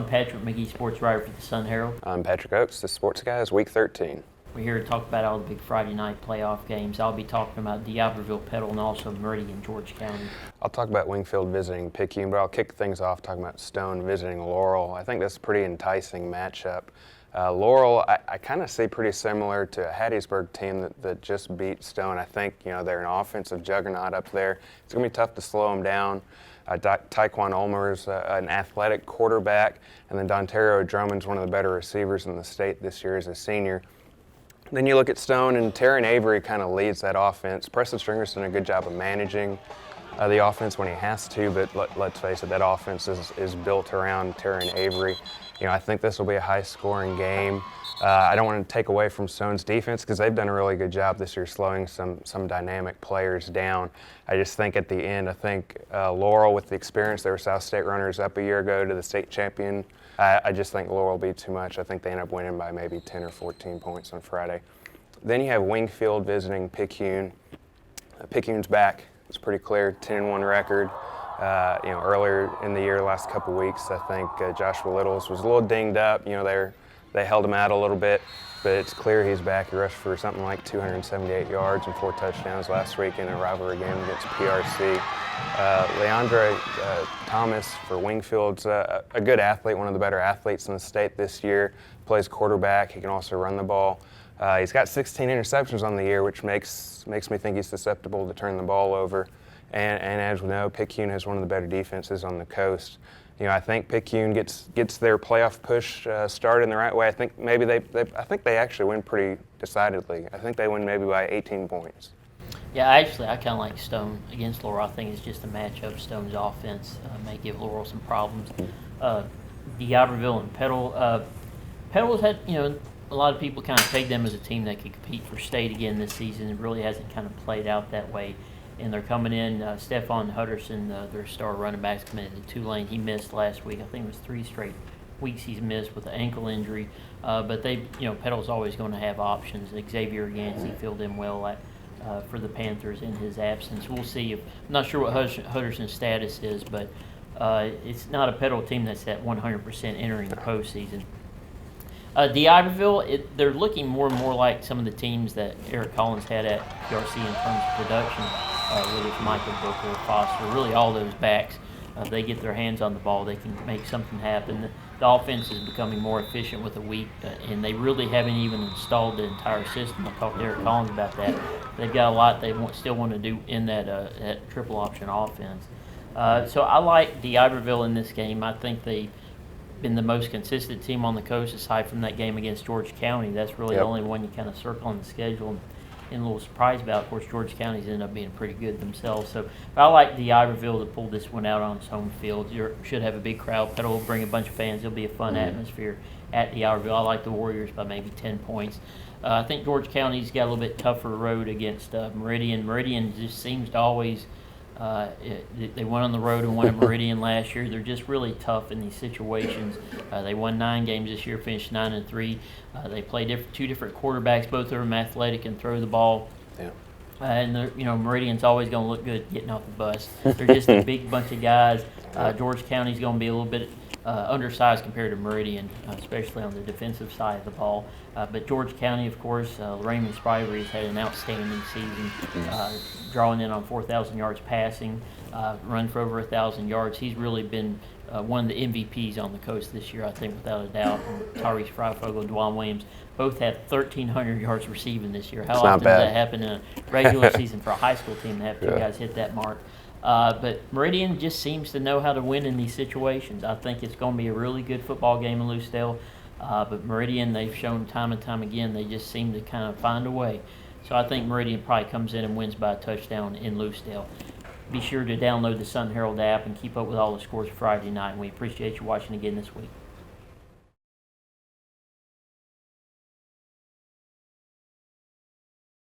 Patrick Magee, sports writer for the Sun Herald. I'm Patrick Ochs, the sports guy. It's week 13. We're here to talk about all the big Friday night playoff games. I'll be talking about D'Iberville, Petal, and also Meridian, George County. I'll talk about Wingfield visiting Picayune, but I'll kick things off talking about Stone visiting Laurel. I think that's a pretty enticing matchup. Laurel, I kind of see pretty similar to a Hattiesburg team that just beat Stone. I think, they're an offensive juggernaut up there. It's going to be tough to slow them down. Taekwon Ulmer's an athletic quarterback, and then Dontario Drummond's one of the better receivers in the state this year as a senior. Then you look at Stone, and Taryn Avery kind of leads that offense. Preston Stringer's done a good job of managing the offense when he has to, but let's face it, that offense is built around Taryn Avery. I think this will be a high-scoring game. I don't want to take away from Stone's defense because they've done a really good job this year slowing some dynamic players down. I just think at the end, Laurel, with the experience, they were South State runners-up a year ago to the state champion. I just think Laurel will be too much. I think they end up winning by maybe 10 or 14 points on Friday. Then you have Wingfield visiting Picayune. Picayune's back. It's pretty clear, 10-1 record. Earlier in the year, last couple weeks, I think Joshua Littles was a little dinged up. They held him out a little bit, but it's clear he's back. He rushed for something like 278 yards and 4 touchdowns last week in a rivalry game against PRC. Leandre Thomas for Wingfield's a good athlete, one of the better athletes in the state this year. Plays quarterback. He can also run the ball. He's got 16 interceptions on the year, which makes me think he's susceptible to turn the ball over. And as we know, Picayune has one of the better defenses on the coast. I think Picayune gets their playoff push started in the right way. I think maybe they actually win pretty decidedly. I think they win maybe by 18 points. Yeah, I kind of like Stone against Laurel. I think it's just a matchup. Stone's offense may give Laurel some problems. D'Iberville and Petal. Petal's had, a lot of people kind of pegged them as a team that could compete for state again this season. It really hasn't kind of played out that way. And they're coming in, Stephon Hutterson, their star running back's committed to Tulane. He missed last week. I think it was 3 straight weeks he's missed with an ankle injury. But Petal's always going to have options. Xavier Yancey filled in well for the Panthers in his absence. We'll see. I'm not sure what Hutterson's status is, but it's not a Petal team that's at 100% entering the postseason. D'Iberville, they're looking more and more like some of the teams that Eric Collins had at PRC in terms of production, whether it's Michael Booker or Foster, really all those backs. They get their hands on the ball, they can make something happen. The offense is becoming more efficient with a week, and they really haven't even installed the entire system. I talked to Eric Collins about that. They've got a lot they still want to do in that triple option offense. So I like D'Iberville in this game. I think they've been the most consistent team on the coast aside from that game against George County. That's really the only one you kind of circle on the schedule and a little surprised about. Of course, George County's ended up being pretty good themselves. So I like D'Iberville to pull this one out on its home field. You should have a big crowd. Petal will bring a bunch of fans. It'll be a fun atmosphere at D'Iberville. I like the Warriors by maybe 10 points. I think George County's got a little bit tougher road against Meridian. Meridian just seems to always they went on the road and won at Meridian last year. They're just really tough in these situations. They won 9 games this year, finished 9-3. They play 2 different quarterbacks, both of them athletic and throw the ball. Yeah. And Meridian's always going to look good getting off the bus. They're just a big bunch of guys. George County's going to be a little bit undersized compared to Meridian, especially on the defensive side of the ball. But George County, of course, Raymond Spivey has had an outstanding season, drawing in on 4,000 yards passing, run for over 1,000 yards. He's really been one of the MVPs on the coast this year, I think, without a doubt. And Tyrese Freifogel and Dwan Williams both have 1,300 yards receiving this year. How often does that happen in a regular season for a high school team to have 2 guys hit that mark? But Meridian just seems to know how to win in these situations. I think it's going to be a really good football game in Lucedale. But Meridian, they've shown time and time again, they just seem to kind of find a way. So I think Meridian probably comes in and wins by a touchdown in Lucedale. Be sure to download the Sun Herald app and keep up with all the scores Friday night. And we appreciate you watching again this week.